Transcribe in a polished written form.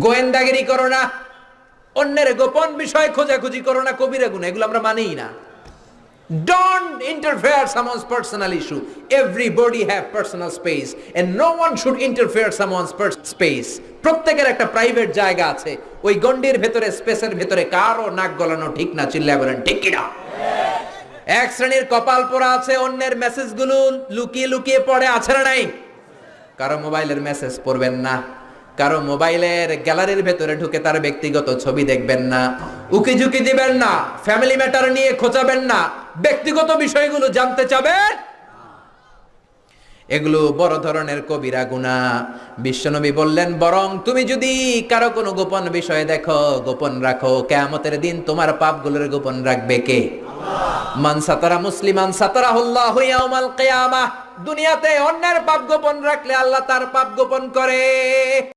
গোয়েন্দাগিরি করো না, অন্যের গোপন বিষয় খোঁজাখুঁজি করো না, কবিরা গুনাহ, এগুলো আমরা মানিই না। Don't interfere someone's personal issue. Everybody have personal space and no one should interfere someone's personal space. প্রত্যেকের একটা প্রাইভেট জায়গা আছে, ওই গন্ডির ভেতরে, স্পেসের ভেতরে কারো নাক গলানো ঠিক না। চিল্লায় বলেন ঠিক কিনা? এক শ্রেণীর কপাল পোড়া আছে, অন্যের মেসেজগুলো লুকিয়ে লুকিয়ে পড়ে, আছে না নাই? কারো মোবাইলের মেসেজ পড়বেন না, কারো মোবাইলের গ্যালারির ভেতরে ঢুকে তার ব্যক্তিগত ছবি দেখবেন না, উকি ঝুঁকি দিবেন না, ফ্যামিলি ম্যাটার নিয়ে খোঁচাবেন না, ব্যক্তিগত বিষয়গুলো জানতে চাবেন, এগুলো বড় ধরনের কবিরা গুনাহ। বিশ্বনবী বললেন, বরং তুমি যদি কারো কোনো গোপন বিষয় দেখো, গোপন রাখো, কিয়ামতের দিন তোমার পাপগুলোর গোপন রাখবে কে? মান সাতারা মুসলিমান সাতারাহুল্লাহু ইয়াউমাল কিয়ামাহ। দুনিয়াতে অন্যের পাপ গোপন রাখলে আল্লাহ তার পাপ গোপন করে।